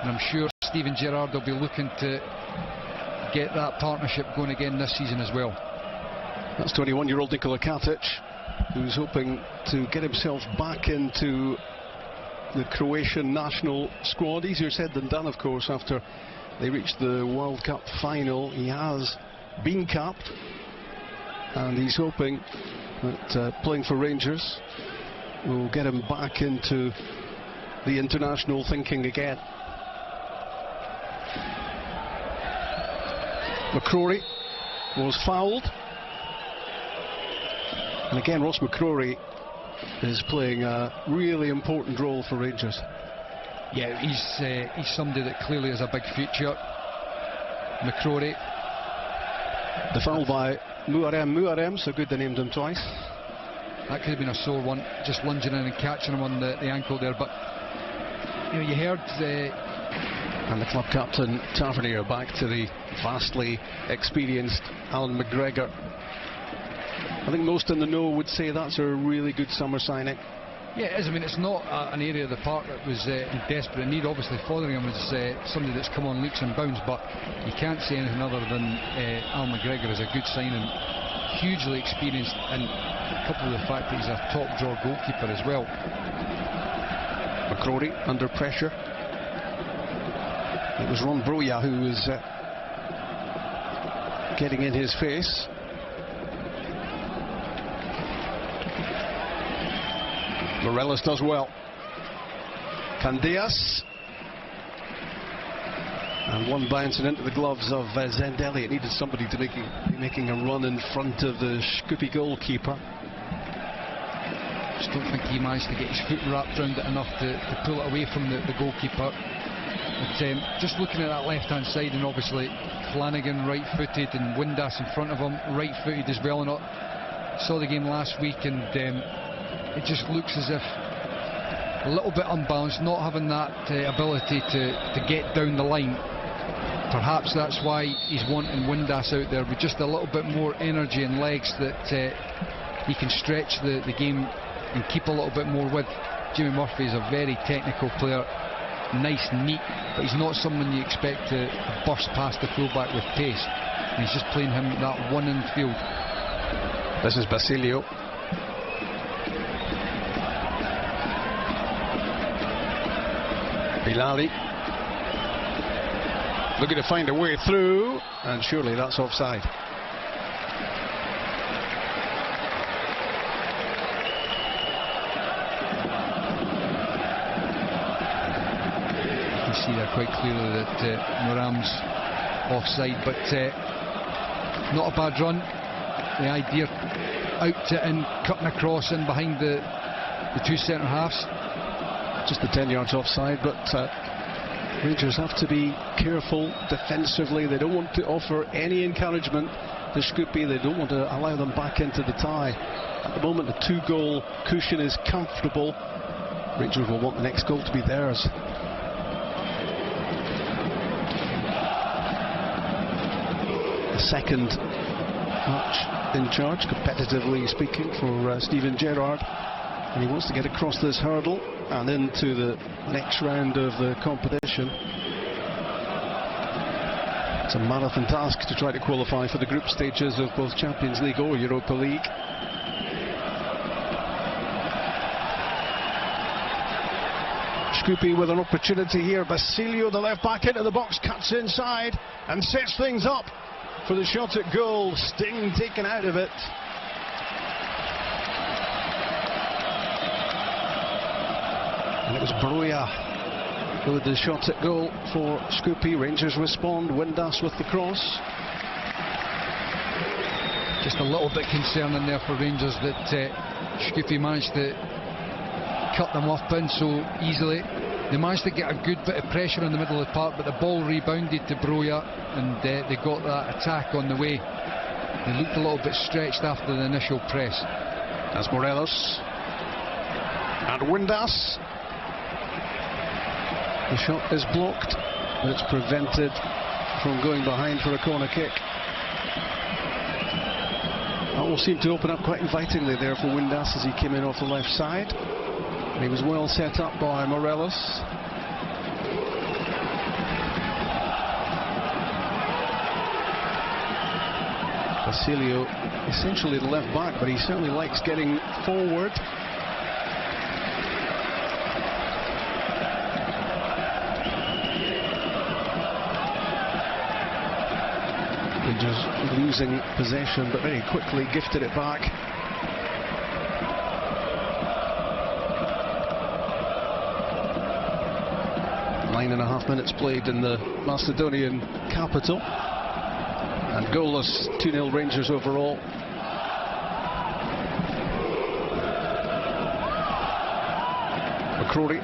and I'm sure Steven Gerrard will be looking to get that partnership going again this season as well. That's 21-year-old Nikola Katic, who's hoping to get himself back into the Croatian national squad. Easier said than done, of course, after they reached the World Cup final. He has been capped, and he's hoping that playing for Rangers will get him back into the international thinking again. McCrory was fouled, and again Ross McCrory is playing a really important role for Rangers. Yeah, he's somebody that clearly has a big future. McCrory. The foul by Muharrem, so good they named him twice. That could have been a sore one, just lunging in and catching him on the ankle there. But you know, you heard. And the club captain Tavernier back to the vastly experienced Alan McGregor. I think most in the know would say that's a really good summer signing. Yeah, it is. I mean, it's not an area of the park that was in desperate need. Obviously, Fotheringham was somebody that's come on leaps and bounds, but you can't say anything other than Alan McGregor is a good signing, hugely experienced, and coupled with the fact that he's a top draw goalkeeper as well. McCrory under pressure. It was Ron Broja who was getting in his face. Morelos does well. Candeas. And one bouncing into the gloves of Zendelli. It needed somebody to be making a run in front of the Shkupi goalkeeper. Just don't think he managed to get his foot wrapped around it enough to pull it away from the goalkeeper. But just looking at that left hand side, and obviously Flanagan right-footed and Windass in front of him right-footed as well. And I saw the game last week, and it just looks as if a little bit unbalanced, not having that ability to get down the line. Perhaps that's why he's wanting Windass out there with just a little bit more energy and legs, that he can stretch the game and keep a little bit more with. Jimmy Murphy is a very technical player, nice, neat, but he's not someone you expect to burst past the fullback with pace. And he's just playing him that one in field. This is Basilio. Bilali looking to find a way through, and surely that's offside. You can see there quite clearly that Moram's offside, but not a bad run. The idea out to in, cutting across in behind the two centre halves. Just the 10 yards offside, but Rangers have to be careful defensively. They don't want to offer any encouragement to Skopje. They don't want to allow them back into the tie. At the moment, the 2-goal cushion is comfortable. Rangers will want the next goal to be theirs. The second match in charge, competitively speaking, for Steven Gerrard. And he wants to get across this hurdle and into the next round of the competition. It's a marathon task to try to qualify for the group stages of both Champions League or Europa League. Shkupi with an opportunity here. Basilio, the left back, into the box, cuts inside and sets things up for the shot at goal. Sting taken out of it. And it was Broja with the shot at goal for Skopje. Rangers respond. Windass with the cross. Just a little bit concerning there for Rangers that Skopje managed to cut them off in so easily. They managed to get a good bit of pressure in the middle of the park, but the ball rebounded to Broja, and they got that attack on the way. They looked a little bit stretched after the initial press. That's Morelos and Windass. The shot is blocked, but it's prevented from going behind for a corner kick. That will seem to open up quite invitingly there for Windass as he came in off the left side. And he was well set up by Morelos. Basilio essentially the left back, but he certainly likes getting forward. Rangers losing possession, but very quickly gifted it back. Nine and a half minutes played in the Macedonian capital, and goalless. 2-0 Rangers overall. McCrory,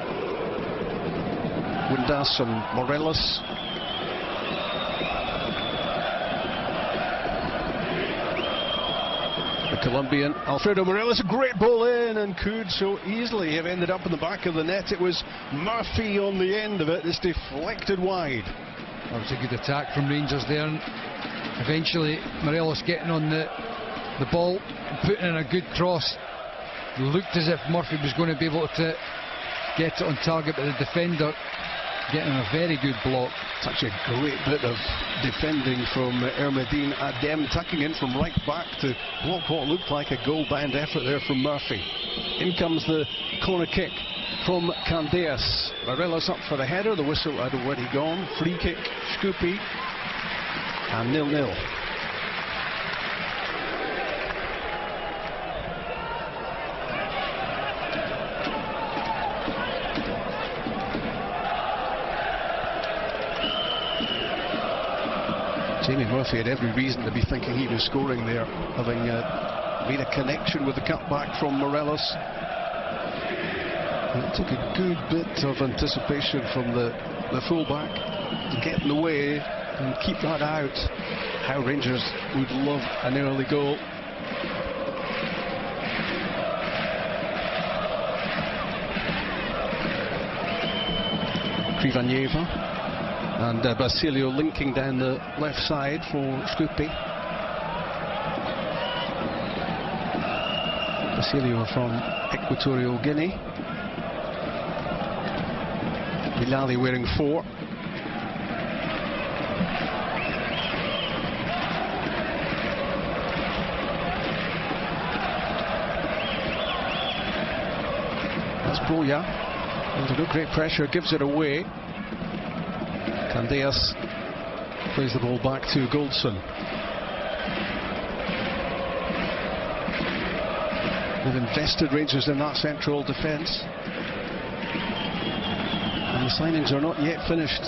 Windass and Morelos. The Colombian Alfredo Morelos, a great ball in, and could so easily have ended up in the back of the net. It was Murphy on the end of it. It's deflected wide. That was a good attack from Rangers there, and eventually Morelos getting on the ball and putting in a good cross. Looked as if Murphy was going to be able to get it on target, but the defender getting a very good block. Such a great bit of defending from Ermedine Adem, tucking in from right back to block what looked like a goal-bound effort there from Murphy. In comes the corner kick from Candeas. Morelos up for the header, the whistle had already gone. Free kick, Shkupi, and 0-0. Jamie Murphy had every reason to be thinking he was scoring there, having made a connection with the cutback from Morelos. And it took a good bit of anticipation from the fullback to get in the way and keep that out. How Rangers would love an early goal. Krivanieva. And Basilio linking down the left side for Skopje. Basilio from Equatorial Guinea. Bilali wearing 4. That's Broya. Under no great pressure, gives it away. Candeas plays the ball back to Goldson. They've invested Rangers in that central defence, and the signings are not yet finished.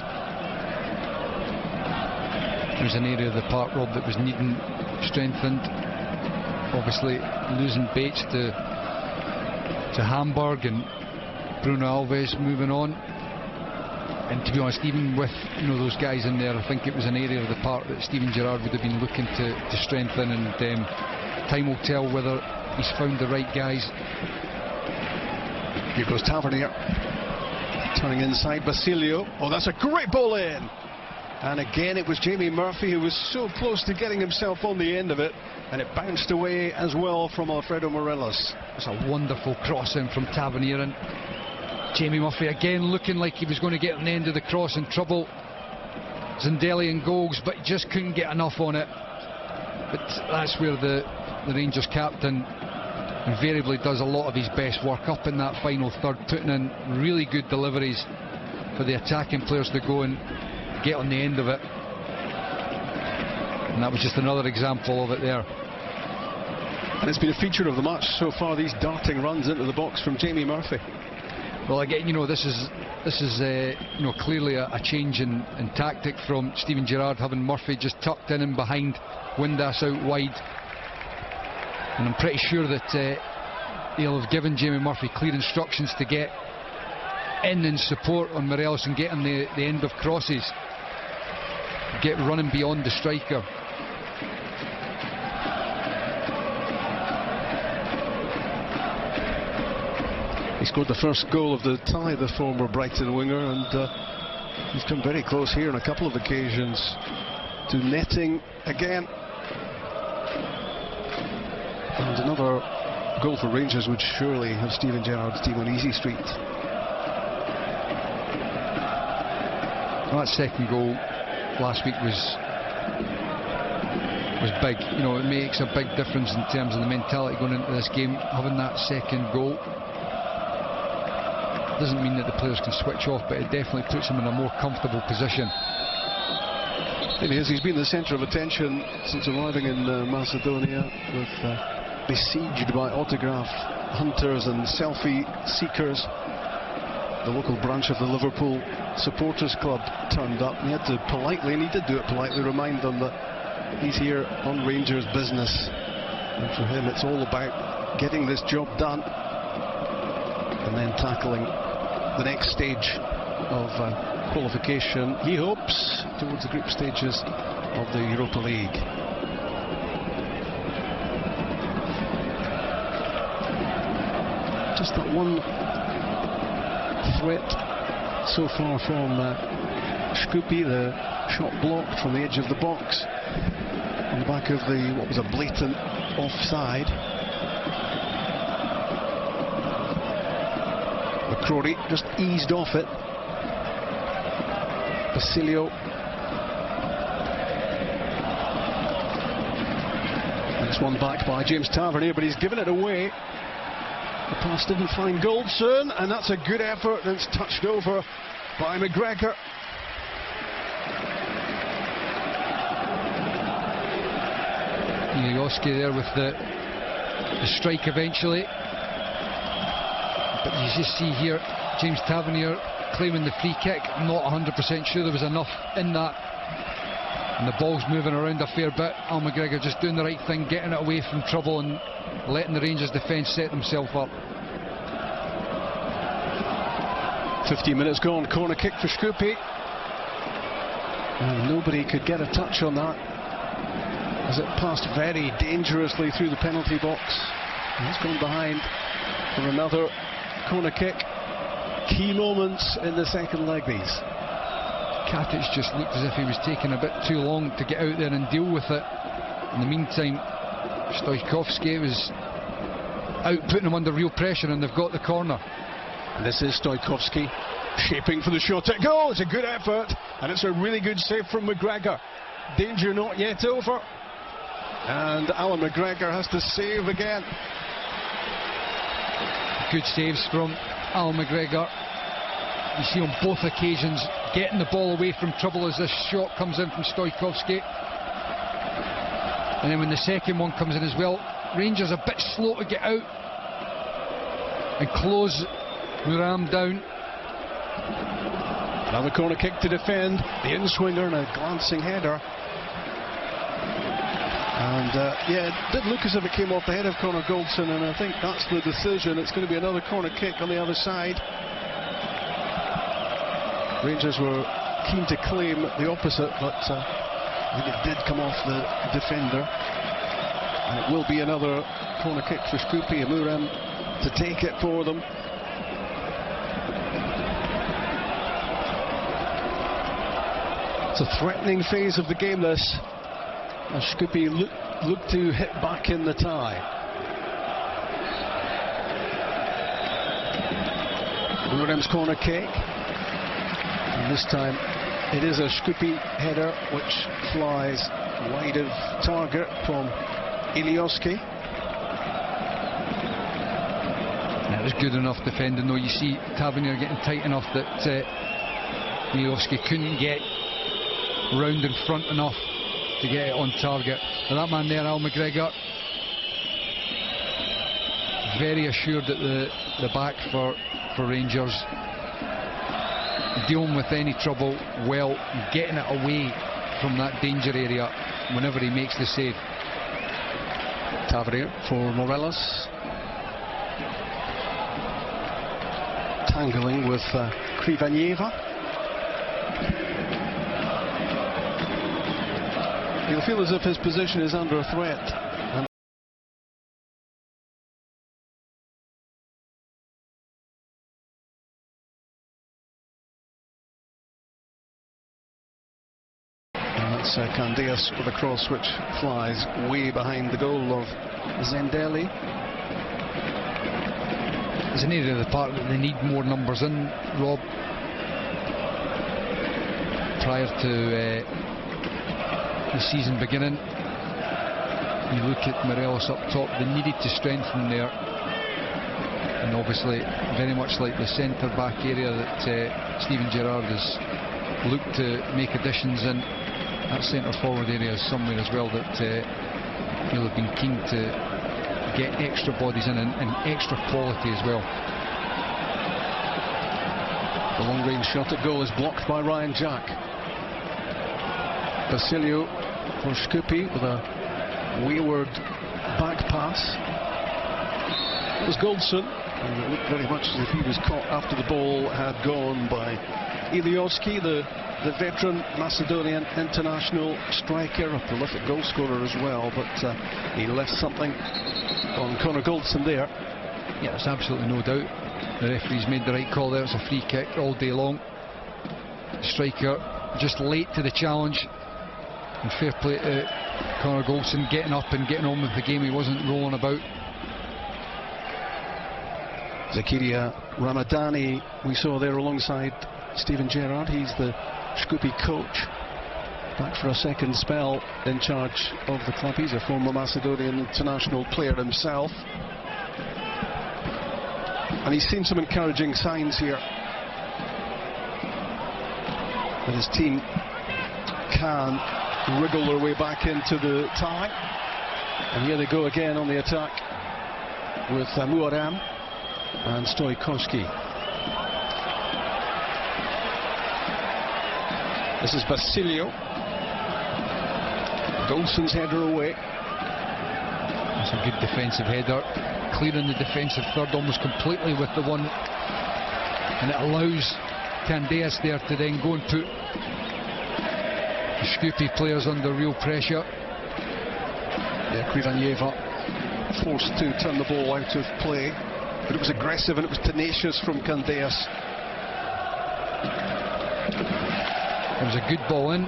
There's an area of the park, Rob, that was needing strengthened. Obviously losing Bates to Hamburg, and Bruno Alves moving on. And to be honest, even with those guys in there, I think it was an area of the park that Steven Gerrard would have been looking to strengthen, and time will tell whether he's found the right guys. Here goes Tavernier, turning inside. Basilio, oh, that's a great ball in, and again it was Jamie Murphy who was so close to getting himself on the end of it, and it bounced away as well from Alfredo Morelos. It's a wonderful cross in from Tavernier, and Jamie Murphy again looking like he was going to get on the end of the cross in trouble. Zindeli and goals, but he just couldn't get enough on it. But that's where the Rangers captain invariably does a lot of his best work, up in that final third, putting in really good deliveries for the attacking players to go and get on the end of it. And that was just another example of it there. And it's been a feature of the match so far, these darting runs into the box from Jamie Murphy. Well, again, this is clearly a change in tactic from Steven Gerrard, having Murphy just tucked in and behind Windass out wide. And I'm pretty sure that he'll have given Jamie Murphy clear instructions to get in and support on Morelos and get on the end of crosses, get running beyond the striker. He scored the first goal of the tie, the former Brighton winger, and he's come very close here on a couple of occasions to netting again. And another goal for Rangers would surely have Steven Gerrard's team on easy street. That second goal last week was was big. You know, it makes a big difference in terms of the mentality going into this game. Having that second goal doesn't mean that the players can switch off, but it definitely puts them in a more comfortable position. It is. He's been the centre of attention since arriving in Macedonia, with besieged by autograph hunters and selfie seekers. The local branch of the Liverpool Supporters Club turned up, and he had to politely, and he did do it politely, remind them that he's here on Rangers business, and for him it's all about getting this job done and then tackling the next stage of qualification, he hopes, towards the group stages of the Europa League. Just that one threat so far from Shkupi, the shot blocked from the edge of the box on the back of what was a blatant offside. McCrory just eased off it. Basilio. This one back by James Tavernier, but he's given it away. The pass didn't find Goldson, and that's a good effort, and it's touched over by McGregor. Milioski there with the strike eventually. But you just see here James Tavernier claiming the free kick. I'm not 100% sure there was enough in that. And the ball's moving around a fair bit. Al McGregor just doing the right thing, getting it away from trouble and letting the Rangers defence set themselves up. 15 minutes gone, corner kick for Skopje. And nobody could get a touch on that as it passed very dangerously through the penalty box. And it's gone behind for another corner kick. Key moments in the second leg, these. Katic just looked as if he was taking a bit too long to get out there and deal with it. In the meantime, Stojkovski was out putting him under real pressure, and they've got the corner. And this is Stojkovski shaping for the shot at goal. It's a good effort, and it's a really good save from McGregor. Danger not yet over, and Alan McGregor has to save again. Good saves from Alan McGregor. You see on both occasions getting the ball away from trouble as this shot comes in from Stojkovski. And then when the second one comes in as well, Rangers a bit slow to get out and close Muram down. Another corner kick to defend, the in-swinger and a glancing header. And yeah, it did look as if it came off the head of Connor Goldson, and I think that's the decision. It's going to be another corner kick on the other side. Rangers were keen to claim the opposite, but I think it did come off the defender. And it will be another corner kick for Shkupi and Muram to take it for them. It's a threatening phase of the game, this, as Skopje look to hit back in the tie. Muram's corner kick, and this time it is a Skopje header which flies wide of target from Ilioski. That was good enough defending, though. You see Tavernier getting tight enough that Ilioski couldn't get round in front enough to get it on target. And that man there, Al McGregor, very assured at the back for Rangers, dealing with any trouble well, getting it away from that danger area whenever he makes the save. Tavernier for Morelos, tangling with Krivanieva. He'll feel as if his position is under threat. And that's Candeas with a cross which flies way behind the goal of Zendeli. There's an area of the park that they need more numbers in, Rob. Prior to the season beginning, You look at Morelos up top, they needed to strengthen there. And obviously, very much like the centre-back area that Steven Gerrard has looked to make additions in, that centre-forward area is somewhere as well that he'll have been keen to get extra bodies in and extra quality as well. The long-range shot at goal is blocked by Ryan Jack. Basilio for Shkupi with a wayward back pass. It was Goldson, and it looked very much as if he was caught after the ball had gone by Ilioski, the veteran Macedonian international striker, a prolific goal scorer as well, but he left something on Connor Goldson there. Yeah, there's absolutely no doubt. The referee's made the right call there. It's a free kick all day long. Striker just late to the challenge, and fair play to Connor Goldson, getting up and getting on with the game. He wasn't rolling about. Zakaria Ramadani we saw there alongside Steven Gerrard. He's the Shkupi coach, back for a second spell in charge of the club. He's a former Macedonian international player himself, and he's seen some encouraging signs here that his team can wriggle their way back into the tie. And here they go again on the attack with Muarem and Stojkoski. This is Basilio. Goldson's header away. That's a good defensive header, clearing the defensive third almost completely with the one, and it allows Candeas there to then go and put the Skopje players under real pressure. Yeah, Krivanjeva forced to turn the ball out of play, but it was aggressive and it was tenacious from Candeas. It was a good ball in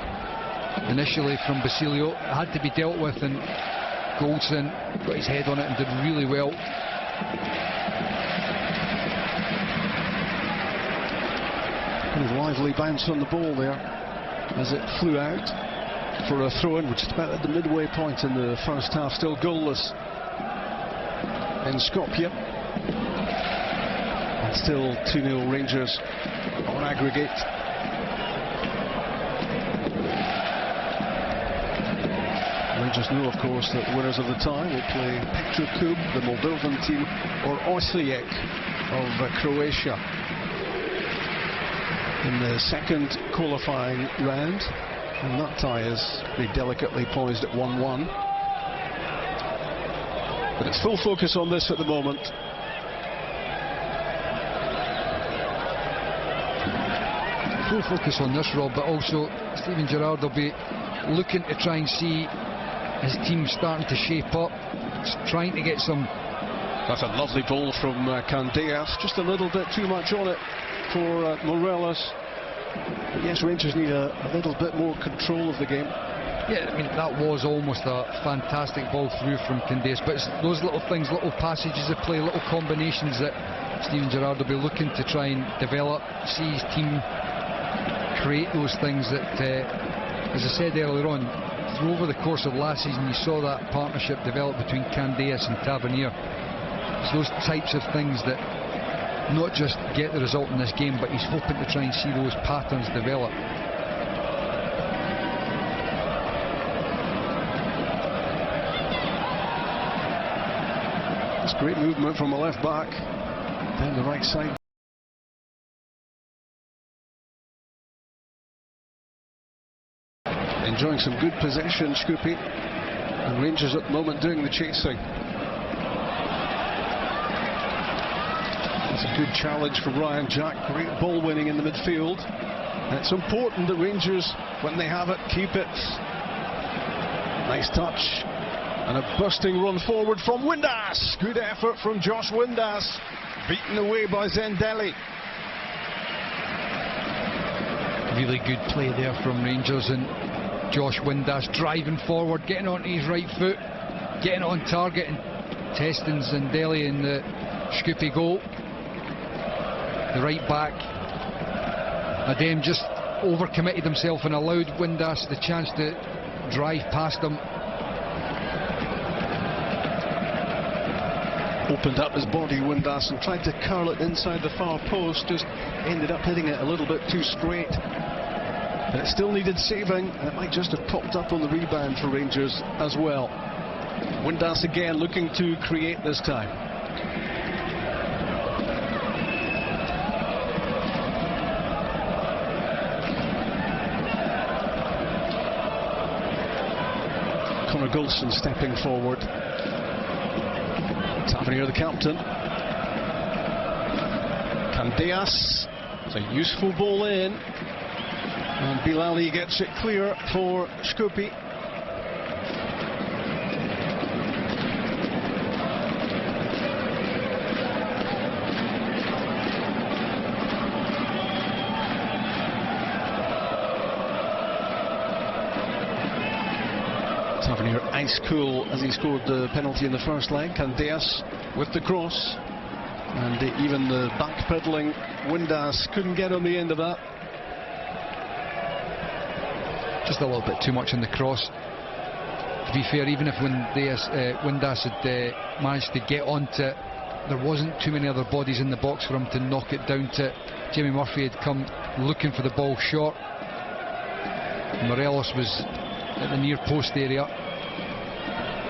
initially from Basilio. It had to be dealt with, and Goldson got his head on it and did really well. Pretty lively bounce on the ball there as it flew out for a throw-in. We're just about at the midway point in the first half, still goalless in Skopje, and still 2-0 Rangers on aggregate. Rangers know, of course, that winners of the tie will play Petrokub, the Moldovan team, or Osijek of Croatia in the second qualifying round, and that tie is very delicately poised at 1-1. But it's full focus on this at the moment. Full focus on this, Rob, but also Steven Gerrard will be looking to try and see his team starting to shape up, trying to get some. That's a lovely ball from Candeas, just a little bit too much on it for Morelos. But yes, Rangers need a little bit more control of the game. Yeah, I mean, that was almost a fantastic ball through from Candeas, but it's those little things, little passages of play, little combinations that Steven Gerrard will be looking to try and develop, see his team create those things that, as I said earlier on, over the course of last season you saw that partnership develop between Candeas and Tavernier. It's those types of things that not just get the result in this game, but he's hoping to try and see those patterns develop. It's great movement from the left back down the right side. Enjoying some good possession, Shkupi, and Rangers at the moment doing the chasing. That's a good challenge from Ryan Jack, great ball winning in the midfield, and it's important that Rangers, when they have it, keep it. Nice touch, and a busting run forward from Windass. Good effort from Josh Windass, beaten away by Zendeli. Really good play there from Rangers, and Josh Windass driving forward, getting onto his right foot, getting on target and testing Zendeli in the Skopje goal. The right back, Adem just overcommitted himself and allowed Windass the chance to drive past him. Opened up his body, Windass, and tried to curl it inside the far post, just ended up hitting it a little bit too straight. And it still needed saving, and it might just have popped up on the rebound for Rangers as well. Windass again looking to create this time. Conor Goldson stepping forward. Tavernier, the captain. Candeas. It's a useful ball in. And Bilali gets it clear for Shkupi. Tavernier ice cool as he scored the penalty in the first leg. Candeas with the cross, and even the backpedaling Windass couldn't get on the end of that. Just a little bit too much on the cross. To be fair, even if Windass had managed to get onto it, there wasn't too many other bodies in the box for him to knock it down to. Jamie Murphy had come looking for the ball short. Morelos was at the near post area.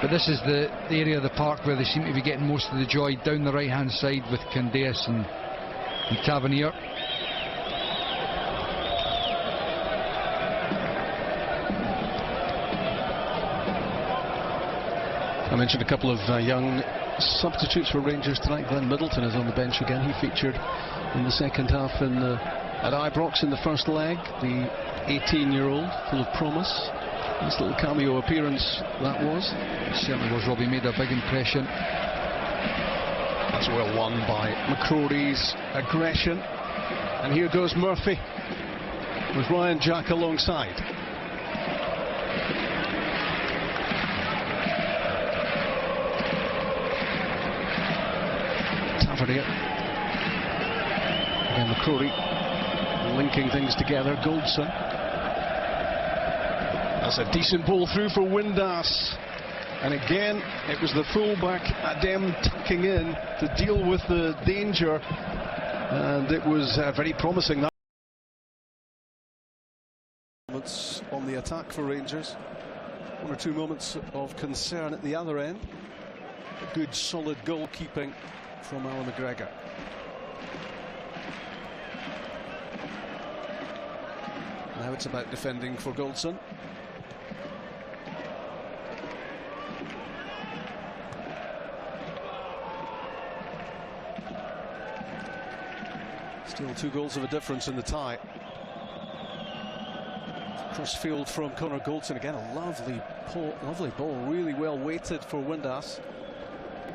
But this is the area of the park where they seem to be getting most of the joy, down the right hand side with Candeas and Tavernier. I mentioned a couple of young substitutes for Rangers tonight. Glenn Middleton is on the bench again. He featured in the second half at Ibrox in the first leg. The 18-year-old, full of promise. Nice little cameo appearance that was. It certainly was, Robbie. Made a big impression. That's well won by McCrory's aggression. And here goes Murphy with Ryan Jack alongside. Tavernier. Again, McCrory linking things together. Goldson. That's a decent ball through for Windass. And again, it was the fullback Adem tucking in to deal with the danger. And it was very promising. Moments on the attack for Rangers. One or two moments of concern at the other end. Good solid goalkeeping from Alan McGregor. Now it's about defending for Goldson. Still 2 goals of a difference in the tie. Cross-field from Conor Goldson. Again, a lovely ball. Really well weighted for Windass.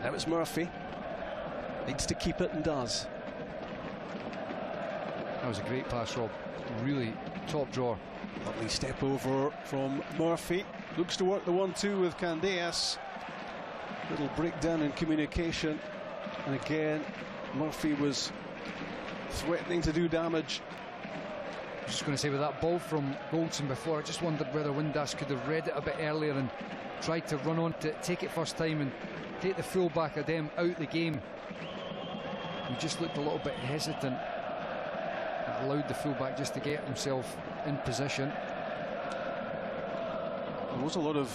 Now it's Murphy. Needs to keep it and does. That was a great pass, Rob. Really top drawer. Lovely step over from Murphy. Looks to work the 1-2 with Candeas. Little breakdown in communication. And again, Murphy was threatening to do damage. I was just going to say, with that ball from Goldson before, I just wondered whether Windass could have read it a bit earlier and tried to run on to take it first time and take the full-back Adem out the game. He just looked a little bit hesitant. That allowed the full-back just to get himself in position. There was a lot of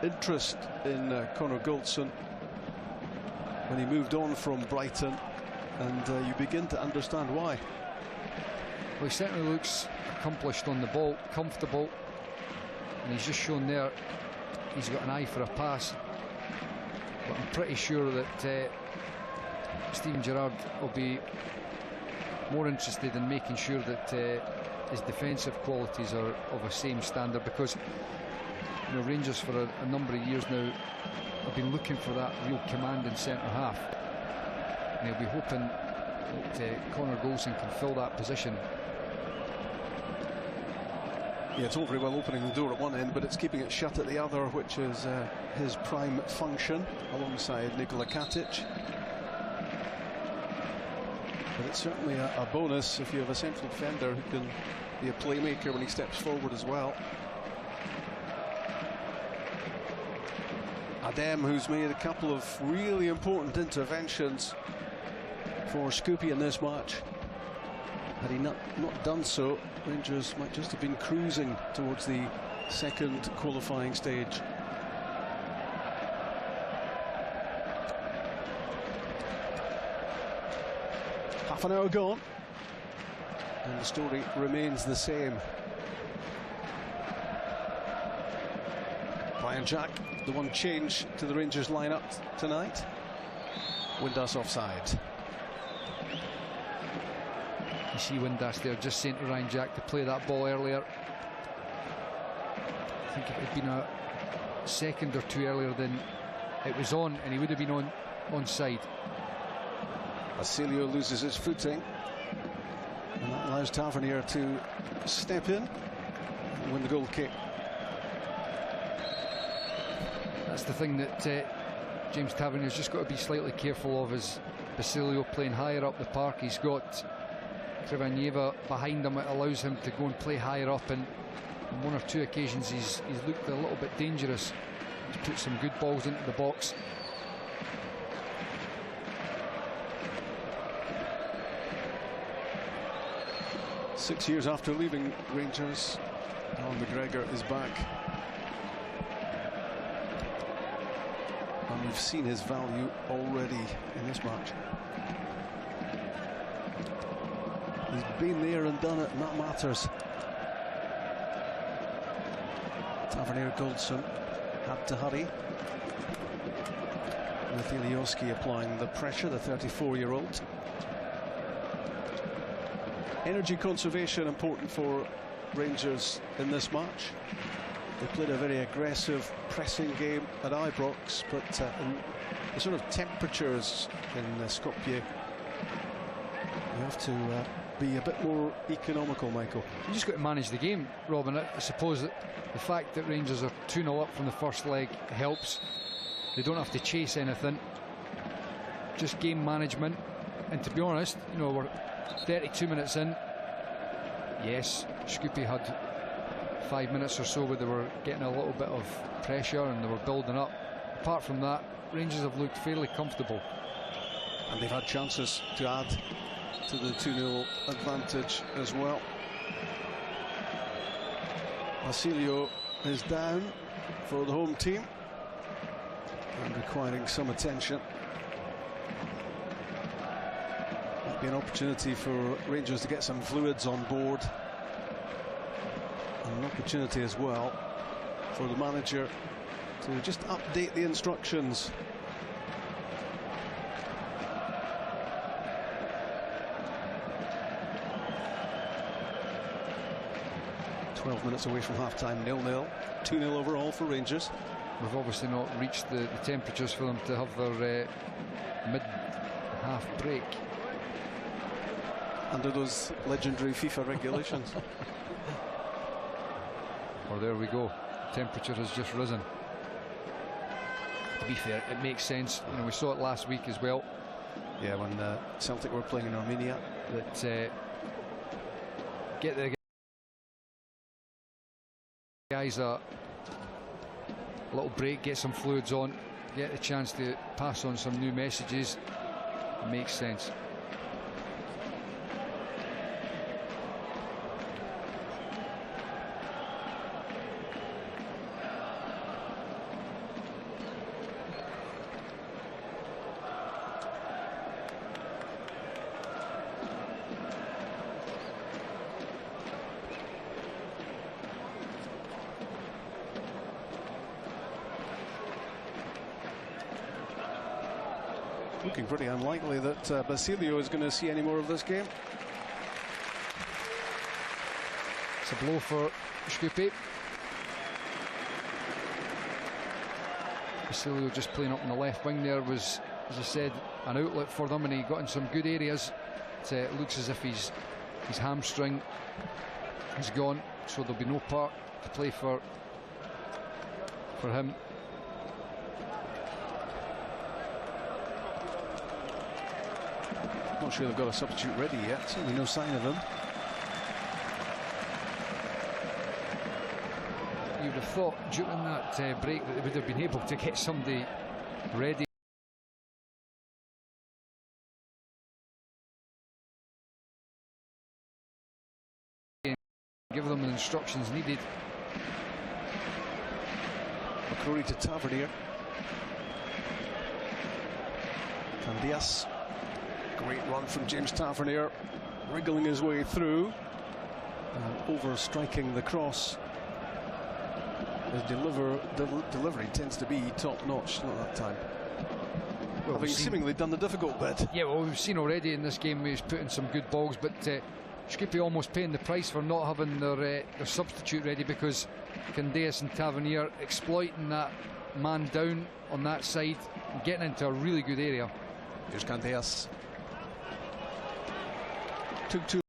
interest in Conor Goldson when he moved on from Brighton, and you begin to understand why. Well, he certainly looks accomplished on the ball, comfortable, and he's just shown there he's got an eye for a pass. But I'm pretty sure that Steven Gerrard will be more interested in making sure that his defensive qualities are of a same standard, because Rangers for a number of years now have been looking for that real command in centre half, and he'll be hoping that Conor Goldson can fill that position. Yeah, it's all very well opening the door at one end, but it's keeping it shut at the other, which is his prime function, alongside Nikola Katic. But it's certainly a bonus if you have a central defender who can be a playmaker when he steps forward as well. Adem, who's made a couple of really important interventions for Skopje in this match. Had he not done so, Rangers might just have been cruising towards the second qualifying stage. Half an hour gone, and the story remains the same. Ryan Jack, the one change to the Rangers lineup tonight. Windass offside. You see Windass there just saying to Ryan Jack to play that ball earlier. I think if it had been a second or two earlier, then it was on and he would have been onside. Basilio loses his footing, and that allows Tavernier to step in and win the goal kick. That's the thing that James Tavernier's just got to be slightly careful of, is Basilio playing higher up the park. He's got Krivanieva behind him. It allows him to go and play higher up, and on one or two occasions he's looked a little bit dangerous. He's put some good balls into the box. Six years after leaving Rangers, Alan McGregor is back. And we've seen his value already in this match. He's been there and done it, and that matters. Tavernier Goldson had to hurry. With Ilioski applying the pressure, the 34-year-old. Energy conservation important for Rangers in this match. They played a very aggressive pressing game at Ibrox, but in the sort of temperatures in Skopje, you have to be a bit more economical, Michael. You just got to manage the game, Robin. I suppose that the fact that Rangers are 2-0 up from the first leg helps. They don't have to chase anything. Just game management. And to be honest, you know, we're 32 minutes in. Yes, Shkupi had 5 minutes or so where they were getting a little bit of pressure and they were building up. Apart from that, Rangers have looked fairly comfortable. And they've had chances to add to the 2-0 advantage as well. Basilio is down for the home team and requiring some attention. Might be an opportunity for Rangers to get some fluids on board, and an opportunity as well for the manager to just update the instructions. Minutes away from half-time, 0-0, 2-0 overall for Rangers. We've obviously not reached the temperatures for them to have their mid-half break. Under those legendary FIFA regulations. Well, there we go. Temperature has just risen. To be fair, it makes sense. You know, we saw it last week as well. Yeah, when Celtic were playing in Armenia. That get the guys a little break, get some fluids on, get a chance to pass on some new messages. It makes sense. Looking pretty unlikely that Basilio is going to see any more of this game. It's a blow for Shkupi. Basilio just playing up on the left wing there was, as I said, an outlet for them, and he got in some good areas. It looks as if his hamstring is gone, so there'll be no part to play for him. Not sure they've got a substitute ready yet, certainly no sign of him. you would have thought during that break that they would have been able to get somebody ready. And give them the instructions needed. McCrory to Tavernier. Candias. Great run from James Tavernier, wriggling his way through and over-striking the cross. His delivery tends to be top-notch, not that time. Well, having seemingly done the difficult bit. Yeah, well, we've seen already in this game he's put in some good balls, but Shkupi almost paying the price for not having their substitute ready, because Candias and Tavernier exploiting that man down on that side and getting into a really good area. Here's Candias. Took too